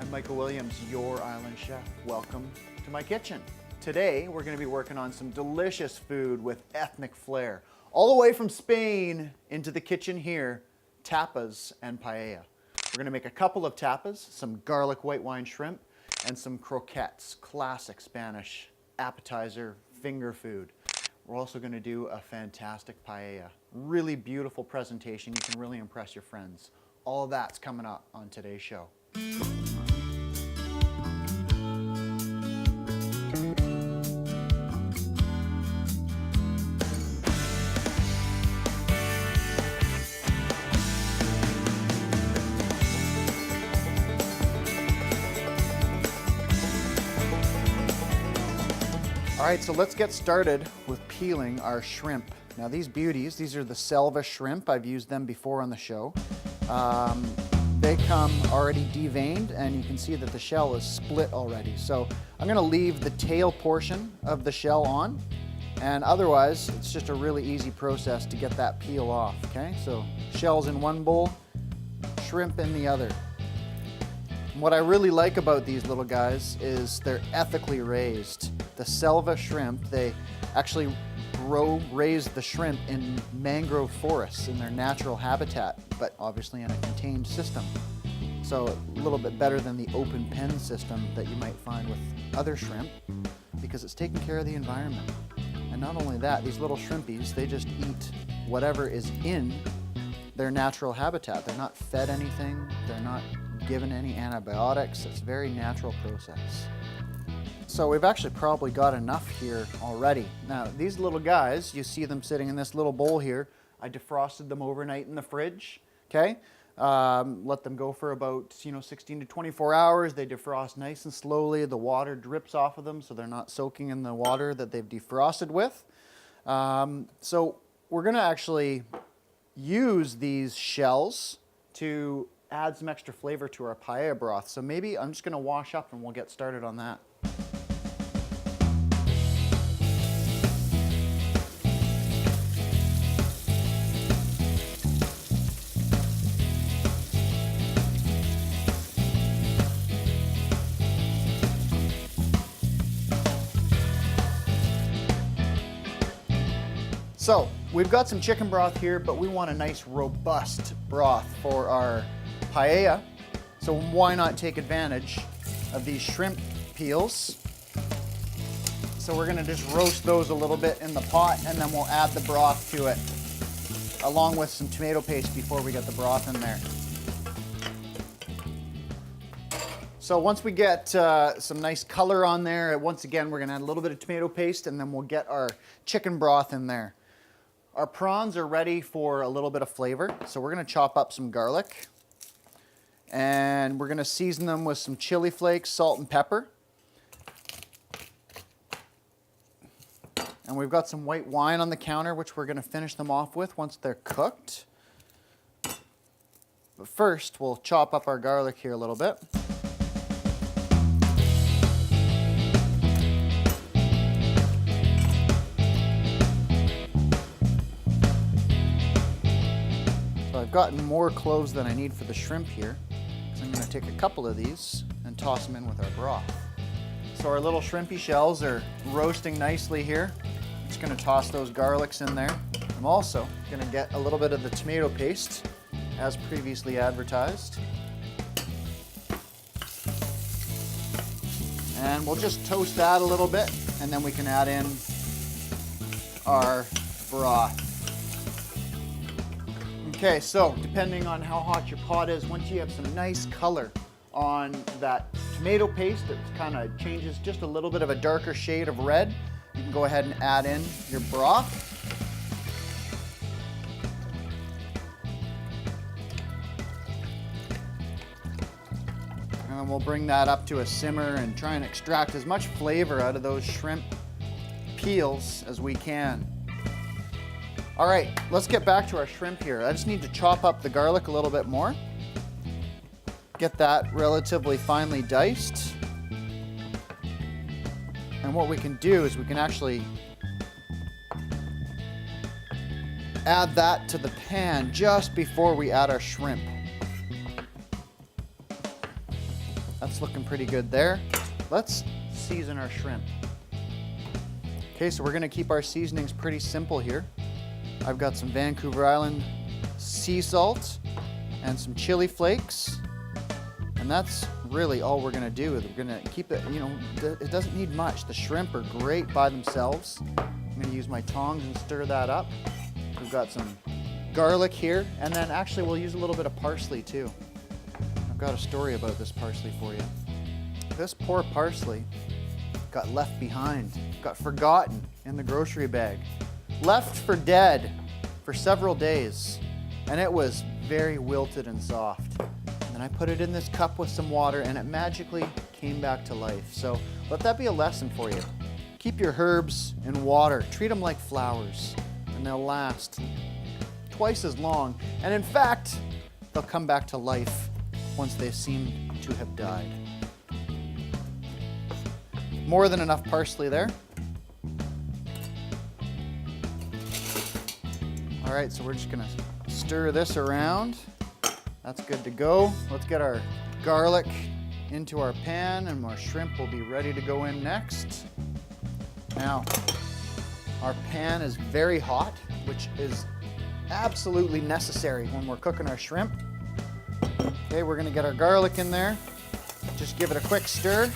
I'm Michael Williams, your island chef. Welcome to my kitchen. Today, we're gonna be working on some delicious food with ethnic flair. All the way from Spain into the kitchen here, tapas and paella. We're gonna make a couple of tapas, some garlic white wine shrimp, and some croquettes, classic Spanish appetizer finger food. We're also gonna do a fantastic paella. Really beautiful presentation. You can really impress your friends. All of that's coming up on today's show. All right, so let's get started with peeling our shrimp. Now these beauties, these are the Selva shrimp. I've used them before on the show. They come already deveined, and you can see that the shell is split already. So I'm gonna leave the tail portion of the shell on, and otherwise it's just a really easy process to get that peel off, okay? So shells in one bowl, shrimp in the other. And what I really like about these little guys is they're ethically raised. The Selva shrimp, they actually raise the shrimp in mangrove forests in their natural habitat, but obviously in a contained system. So a little bit better than the open pen system that you might find with other shrimp, because it's taking care of the environment. And not only that, these little shrimpies, they just eat whatever is in their natural habitat. They're not fed anything, they're not given any antibiotics. It's a very natural process. So we've actually probably got enough here already. Now these little guys, you see them sitting in this little bowl here. I defrosted them overnight in the fridge, okay? Let them go for about 16 to 24 hours. They defrost nice and slowly. The water drips off of them so they're not soaking in the water that they've defrosted with. So we're gonna actually use these shells to add some extra flavor to our paella broth. So maybe I'm just gonna wash up and we'll get started on that. So we've got some chicken broth here, but we want a nice robust broth for our paella. So why not take advantage of these shrimp peels? So we're gonna just roast those a little bit in the pot, and then we'll add the broth to it, along with some tomato paste before we get the broth in there. So once we get some nice color on there, once again, we're gonna add a little bit of tomato paste, and then we'll get our chicken broth in there. Our prawns are ready for a little bit of flavor, so we're gonna chop up some garlic, and we're gonna season them with some chili flakes, salt, and pepper. And we've got some white wine on the counter, which we're gonna finish them off with once they're cooked. But first, we'll chop up our garlic here a little bit. I've gotten more cloves than I need for the shrimp here, so I'm going to take a couple of these and toss them in with our broth. So our little shrimpy shells are roasting nicely here. I'm just going to toss those garlics in there. I'm also going to get a little bit of the tomato paste, as previously advertised. And we'll just toast that a little bit, and then we can add in our broth. Okay, so depending on how hot your pot is, once you have some nice color on that tomato paste, it kind of changes just a little bit of a darker shade of red, you can go ahead and add in your broth. And then we'll bring that up to a simmer and try and extract as much flavor out of those shrimp peels as we can. All right, let's get back to our shrimp here. I just need to chop up the garlic a little bit more. Get that relatively finely diced. And what we can do is we can actually add that to the pan just before we add our shrimp. That's That's looking pretty good there. Let's season our shrimp. Okay, so we're gonna keep our seasonings pretty simple here. I've got some Vancouver Island sea salt and some chili flakes. And that's really all we're gonna do. We're gonna keep it, you know, it doesn't need much. The shrimp are great by themselves. I'm gonna use my tongs and stir that up. We've got some garlic here, and then actually we'll use a little bit of parsley too. I've got a story about this parsley for you. This poor parsley got left behind, got forgotten in the grocery bag, left for dead for several days, and it was very wilted and soft. And I put it in this cup with some water and it magically came back to life. So let that be a lesson for you. Keep your herbs in water, treat them like flowers, and they'll last twice as long. And in fact, they'll come back to life once they seem to have died. More than enough parsley there. All right, so we're just gonna stir this around. That's good to go. Let's get our garlic into our pan and our shrimp will be ready to go in next. Now, our pan is very hot, which is absolutely necessary when we're cooking our shrimp. Okay, we're gonna get our garlic in there. Just give it a quick stir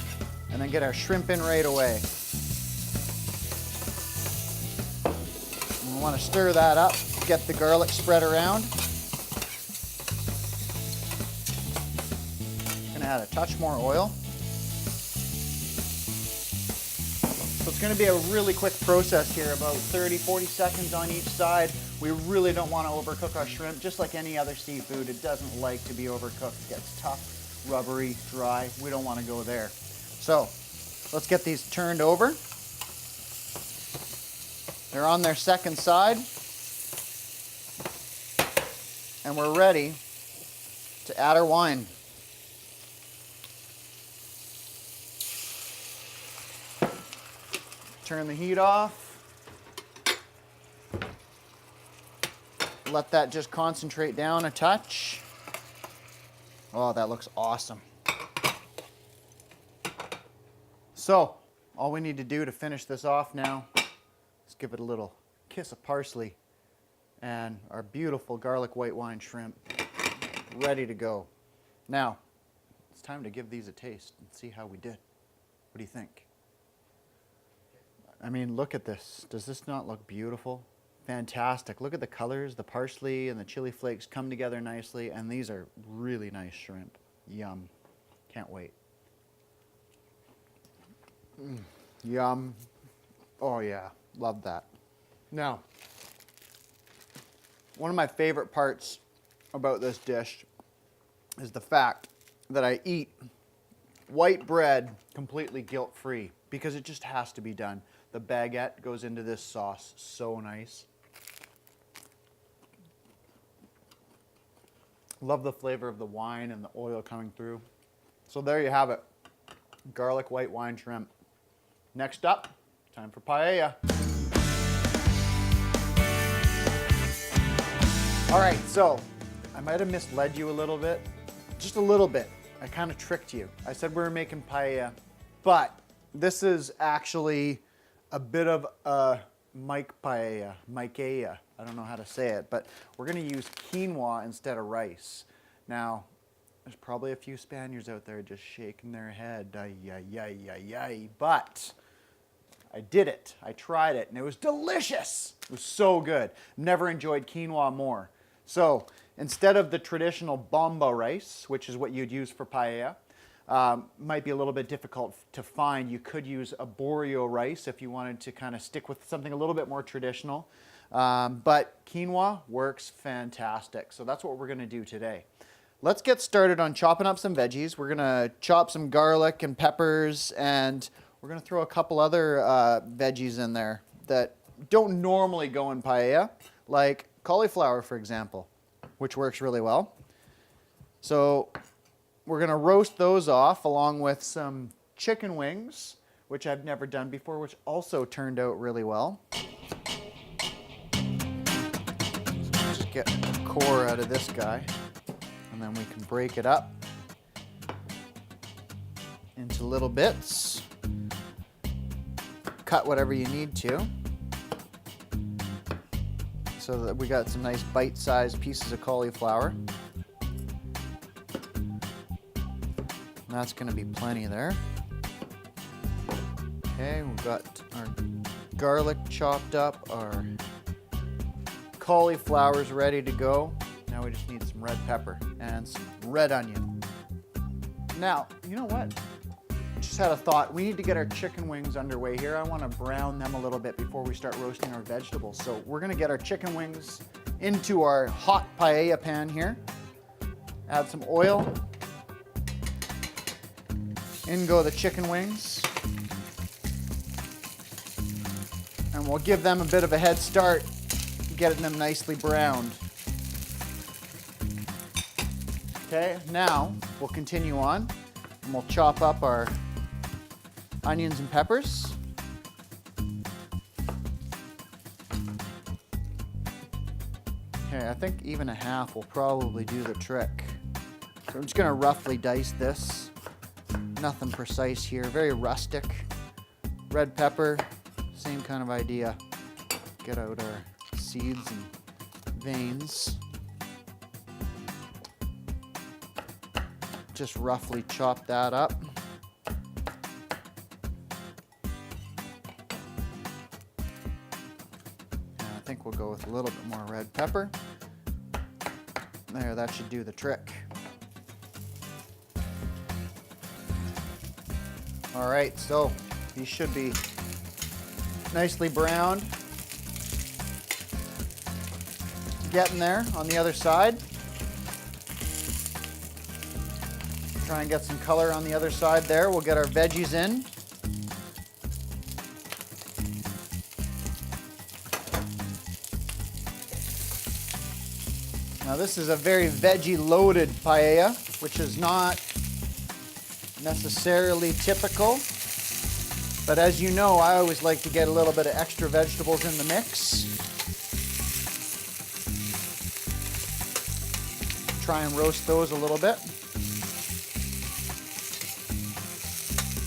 and then get our shrimp in right away. And we wanna stir that up, get the garlic spread around. Add a touch more oil. So it's going to be a really quick process here, about 30-40 seconds on each side. We really don't want to overcook our shrimp. Just like any other seafood, it doesn't like to be overcooked. It gets tough, rubbery, dry. We don't want to go there. So let's get these turned over. They're on their second side. And we're ready to add our wine. Turn the heat off. Let that just concentrate down a touch. Oh, that looks awesome. So, all we need to do to finish this off now is give it a little kiss of parsley and our beautiful garlic white wine shrimp ready to go. Now, it's time to give these a taste and see how we did. What do you think? I mean, look at this. Does this not look beautiful? Fantastic. Look at the colors. The parsley and the chili flakes come together nicely, and these are really nice shrimp. Yum. Can't wait. Yum. Oh yeah, love that. Now, one of my favorite parts about this dish is the fact that I eat white bread completely guilt-free because it just has to be done. The baguette goes into this sauce so nice. Love the flavor of the wine and the oil coming through. So there you have it. Garlic white wine shrimp. Next up, time for paella. All right, so I might have misled you a little bit. Just a little bit. I kind of tricked you. I said we were making paella, but this is actually a bit of a paella. I don't know how to say it, but we're gonna use quinoa instead of rice. Now, there's probably a few Spaniards out there just shaking their head, but I did it. I tried it, and it was delicious. It was so good. Never enjoyed quinoa more. So instead of the traditional bomba rice, which is what you'd use for paella, might be a little bit difficult to find. You could use arborio rice if you wanted to kind of stick with something a little bit more traditional. But quinoa works fantastic. So that's what we're going to do today. Let's get started on chopping up some veggies. We're going to chop some garlic and peppers, and we're going to throw a couple other veggies in there that don't normally go in paella, like cauliflower, for example, which works really well. So we're going to roast those off along with some chicken wings, which I've never done before, which also turned out really well. Just get the core out of this guy, and then we can break it up. into little bits. Cut whatever you need to, so that we got some nice bite-sized pieces of cauliflower. And that's going to be plenty there. Okay, we've got our garlic chopped up, our cauliflower's ready to go. Now we just need some red pepper and some red onion. Now, you know what? Just had a thought. We need to get our chicken wings underway here. I want to brown them a little bit before we start roasting our vegetables. So we're going to get our chicken wings into our hot paella pan here. Add some oil. In go the chicken wings. And we'll give them a bit of a head start, getting them nicely browned. Okay, now we'll continue on and we'll chop up our onions and peppers. Okay, I think even a half will probably do the trick. So I'm just gonna roughly dice this. Nothing precise here, very rustic. Red pepper, same kind of idea. Get out our seeds and veins. Just roughly chop that up. I think we'll go with a little bit more red pepper. There, that should do the trick. All right, so these should be nicely browned. Getting there on the other side. Try and get some color on the other side there. We'll get our veggies in. Now this is a very veggie-loaded paella, which is not necessarily typical. But as you know, I always like to get a little bit of extra vegetables in the mix. Try and roast those a little bit.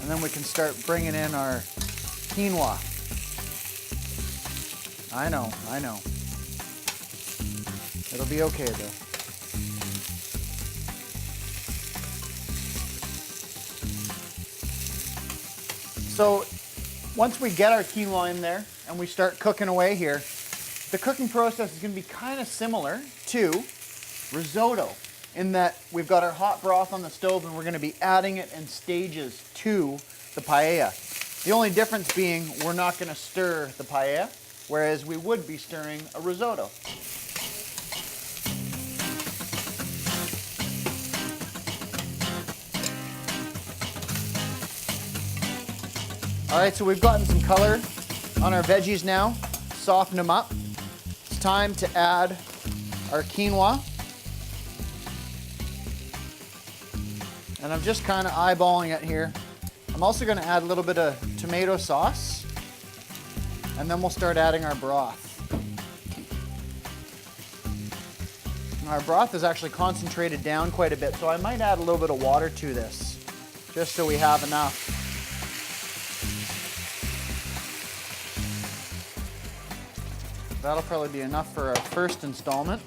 And then we can start bringing in our quinoa. I know. It'll be okay though. So once we get our quinoa in there and we start cooking away here, the cooking process is going to be kind of similar to risotto in that we've got our hot broth on the stove and we're going to be adding it in stages to the paella. The only difference being we're not going to stir the paella, whereas we would be stirring a risotto. All right, so we've gotten some color on our veggies now. Soften them up. It's time to add our quinoa. And I'm just kind of eyeballing it here. I'm also going to add a little bit of tomato sauce. And then we'll start adding our broth. Our broth is actually concentrated down quite a bit, so I might add a little bit of water to this, just so we have enough. That'll probably be enough for our first installment.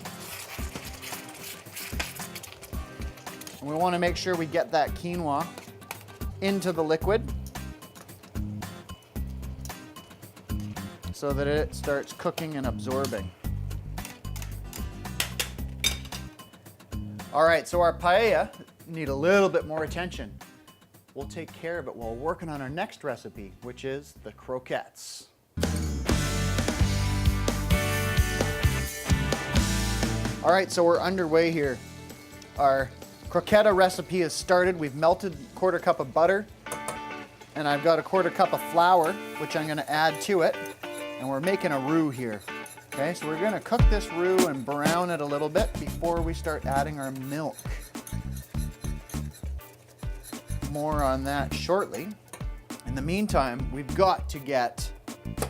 And we want to make sure we get that quinoa into the liquid so that it starts cooking and absorbing. All right, so our paella need a little bit more attention. We'll take care of it while working on our next recipe, which is the croquettes. All right, so we're underway here. Our croqueta recipe is started. We've melted a quarter cup of butter, and I've got a quarter cup of flour, which I'm gonna add to it, and we're making a roux here. Okay, so we're gonna cook this roux and brown it a little bit before we start adding our milk. More on that shortly. In the meantime, we've got to get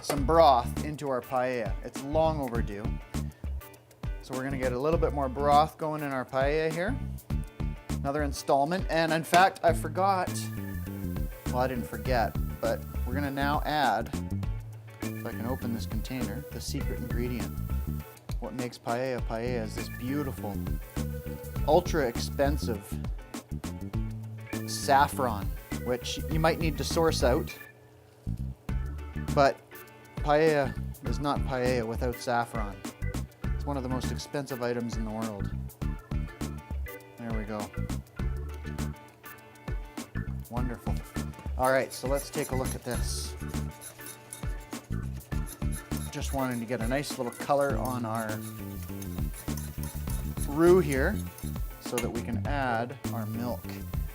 some broth into our paella. It's long overdue. So we're gonna get a little bit more broth going in our paella here. Another installment. And in fact, I forgot well, I didn't forget, but we're gonna now add, if I can open this container, the secret ingredient. What makes paella paella is this beautiful, ultra expensive saffron, which you might need to source out, but paella is not paella without saffron. It's one of the most expensive items in the world. There we go. Wonderful. All right, so let's take a look at this. Just wanting to get a nice little color on our roux here so that we can add our milk.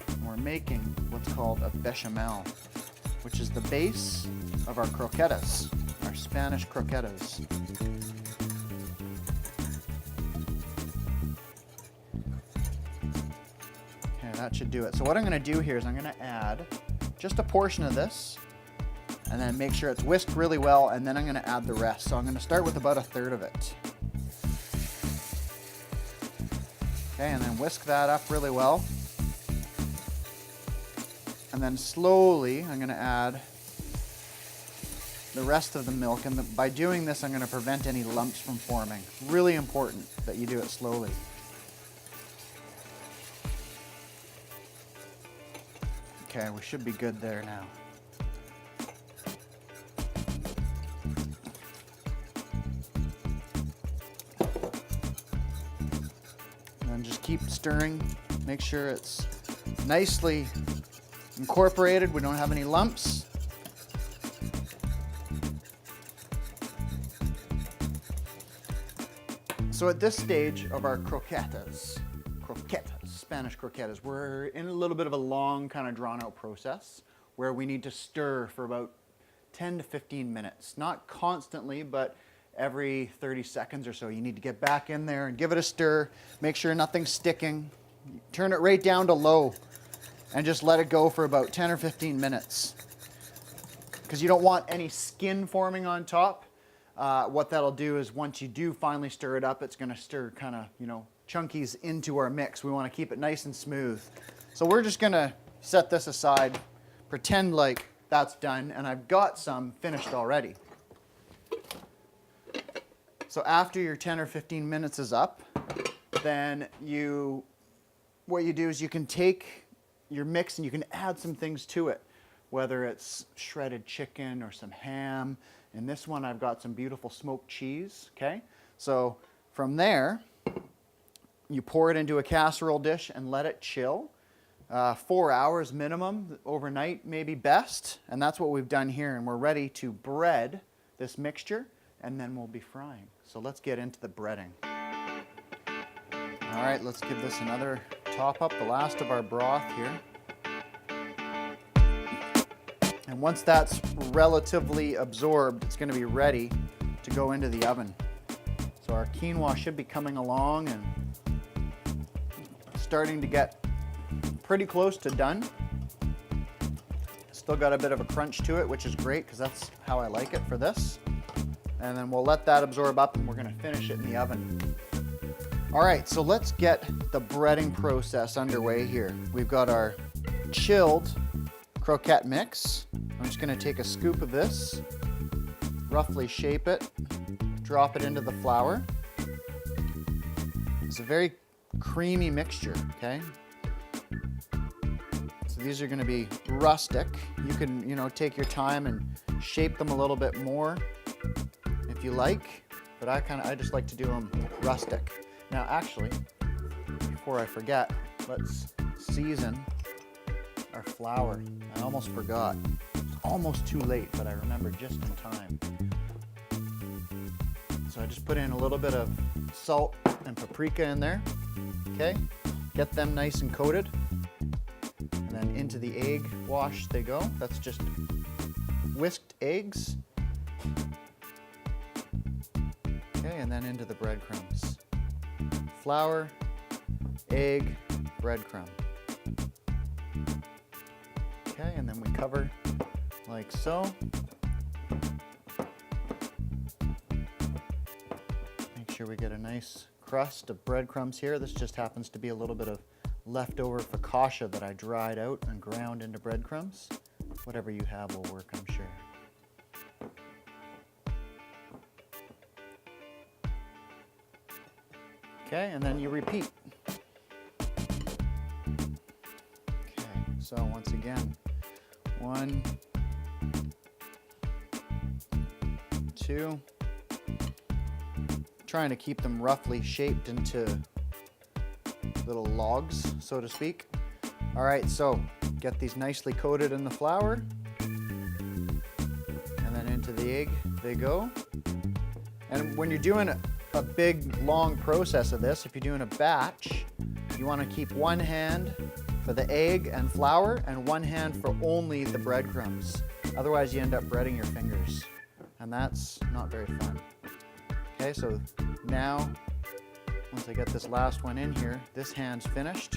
And we're making what's called a bechamel, which is the base of our croquetas, our Spanish croquetas. Okay, that should do it. So what I'm going to do here is I'm going to add just a portion of this, and then make sure it's whisked really well, and then I'm going to add the rest. So I'm going to start with about 1/3 of it. Okay, and then whisk that up really well. And then slowly I'm going to add the rest of the milk, and by doing this I'm going to prevent any lumps from forming. Really important that you do it slowly. Okay, we should be good there now. And then just keep stirring. Make sure it's nicely incorporated. We don't have any lumps. So at this stage of our croquetas, Spanish croquetas, we're in a little bit of a long, kind of drawn out process where we need to stir for about 10 to 15 minutes. Not constantly, but every 30 seconds or so. You need to get back in there and give it a stir. Make sure nothing's sticking. Turn it right down to low and just let it go for about 10 or 15 minutes. Because you don't want any skin forming on top. What that'll do is once you do finally stir it up, it's going to stir kind of, chunkies into our mix. We want to keep it nice and smooth. So we're just going to set this aside, pretend like that's done, and I've got some finished already. So after your 10 or 15 minutes is up, then what you do is you can take your mix and you can add some things to it, whether it's shredded chicken or some ham. In this one, I've got some beautiful smoked cheese, okay? So from there, you pour it into a casserole dish and let it chill. 4 hours minimum, overnight maybe best. And that's what we've done here. And we're ready to bread this mixture, and then we'll be frying. So let's get into the breading. All right, let's give this another top up, the last of our broth here. And once that's relatively absorbed, it's going to be ready to go into the oven. So our quinoa should be coming along and starting to get pretty close to done. Still got a bit of a crunch to it, which is great because that's how I like it for this. And then we'll let that absorb up and we're going to finish it in the oven. All right, so let's get the breading process underway here. We've got our chilled croquette mix. I'm just going to take a scoop of this, roughly shape it, drop it into the flour. It's a very creamy mixture, okay? So these are going to be rustic. You can, take your time and shape them a little bit more if you like, but I just like to do them rustic. Now, actually, before I forget, let's season our flour. I almost forgot. It's almost too late, but I remembered just in time. So I just put in a little bit of salt and paprika in there. Okay, get them nice and coated. And then into the egg wash they go. That's just whisked eggs. Okay, and then into the breadcrumbs. Flour, egg, breadcrumb. Okay, and then we cover like so. Make sure we get a nice crust of breadcrumbs here. This just happens to be a little bit of leftover focaccia that I dried out and ground into breadcrumbs. Whatever you have will work, I'm sure. Okay, and then you repeat. Okay, so once again, 1, 2. Trying to keep them roughly shaped into little logs, so to speak. All right, so get these nicely coated in the flour, and then into the egg they go. And when you're doing a big, long process of this, if you're doing a batch, you want to keep one hand for the egg and flour and one hand for only the breadcrumbs. Otherwise, you end up breading your fingers, and that's not very fun. Okay, so now, once I get this last one in here, this hand's finished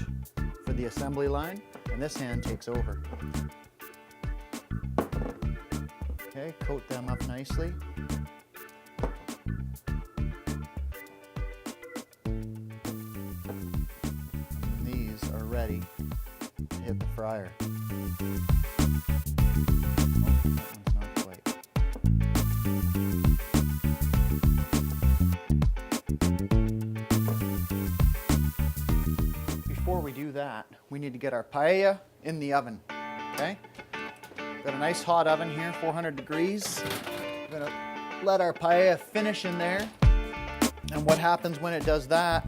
for the assembly line, and this hand takes over. Okay, coat them up nicely. Ready to hit the fryer. Oh, that one's not quite. Before we do that, we need to get our paella in the oven. Okay? Got a nice hot oven here, 400 degrees. We're gonna let our paella finish in there. And what happens when it does that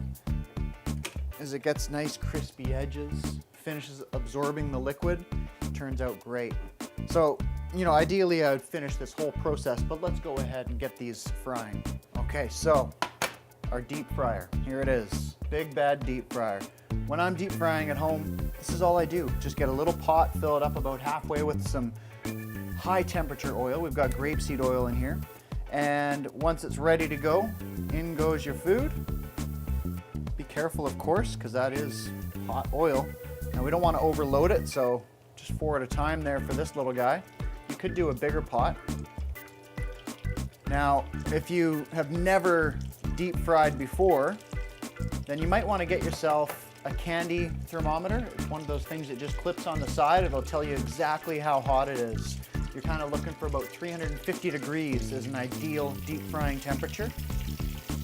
is it gets nice crispy edges, finishes absorbing the liquid, turns out great. So, you know, ideally I would finish this whole process, but let's go ahead and get these frying. Okay, so our deep fryer, here it is. Big bad deep fryer. When I'm deep frying at home, this is all I do. Just get a little pot, fill it up about halfway with some high temperature oil. We've got grapeseed oil in here. And once it's ready to go, in goes your food. Careful, of course, because that is hot oil. Now we don't want to overload it, so just 4 at a time there for this little guy. You could do a bigger pot. Now, if you have never deep fried before, then you might want to get yourself a candy thermometer. It's one of those things that just clips on the side. It'll tell you exactly how hot it is. You're kind of looking for about 350 degrees as an ideal deep frying temperature.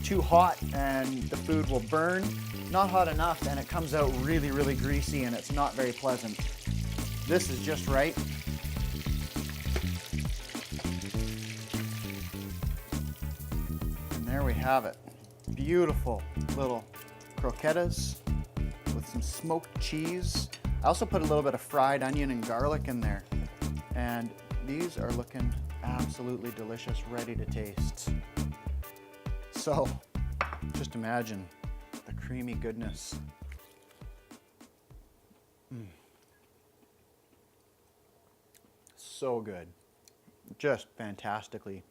Too hot and the food will burn. Not hot enough and it comes out really, really greasy and it's not very pleasant. This is just right. And there we have it. Beautiful little croquetas with some smoked cheese. I also put a little bit of fried onion and garlic in there. And these are looking absolutely delicious, ready to taste. So, just imagine the creamy goodness. So good. Just fantastically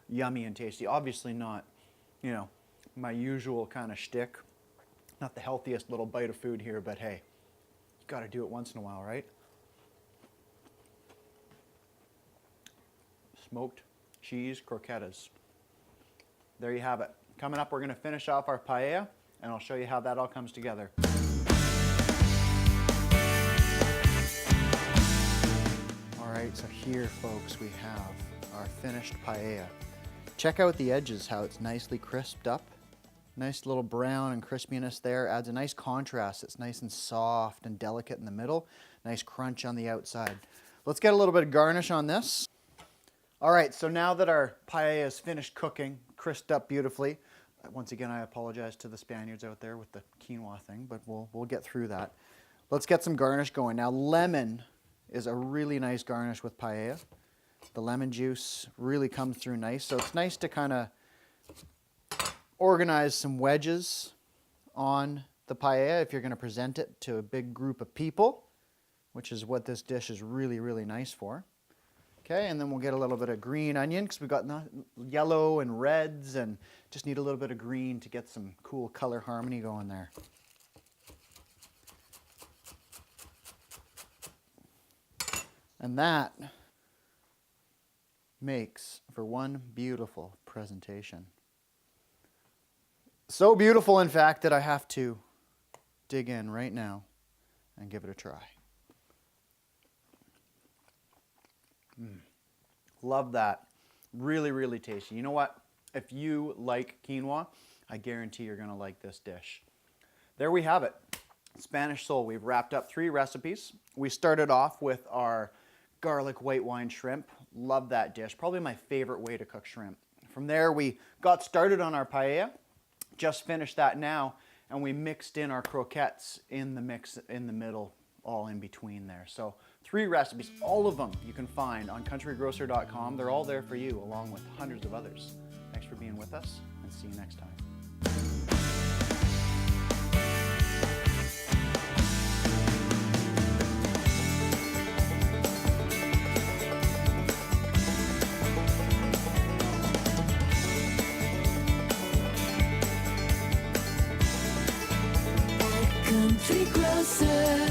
yummy and tasty. Obviously not, you know, my usual kind of shtick. Not the healthiest little bite of food here, but hey, you gotta do it once in a while, right? Smoked cheese croquetas. There you have it. Coming up, we're going to finish off our paella, and I'll show you how that all comes together. All right, so here, folks, we have our finished paella. Check out the edges, how it's nicely crisped up. Nice little brown and crispiness there. Adds a nice contrast. It's nice and soft and delicate in the middle. Nice crunch on the outside. Let's get a little bit of garnish on this. All right, so now that our paella is finished cooking, crisped up beautifully, once again, I apologize to the Spaniards out there with the quinoa thing, but we'll get through that. Let's get some garnish going. Now, lemon is a really nice garnish with paella. The lemon juice really comes through nice, so it's nice to kind of organize some wedges on the paella if you're going to present it to a big group of people, which is what this dish is really, really nice for. Okay, and then we'll get a little bit of green onion because we've got yellow and reds and just need a little bit of green to get some cool color harmony going there. And that makes for one beautiful presentation. So beautiful, in fact, that I have to dig in right now and give it a try. Love that. Really, really tasty. You know what? If you like quinoa, I guarantee you're gonna like this dish. There we have it. Spanish sole. We've wrapped up 3 recipes. We started off with our garlic white wine shrimp. Love that dish. Probably my favorite way to cook shrimp. From there, we got started on our paella. Just finished that now, and we mixed in our croquettes in the mix in the middle, all in between there. So 3 recipes, all of them you can find on countrygrocer.com. They're all there for you, along with hundreds of others. Thanks for being with us, and see you next time. Country Grocer.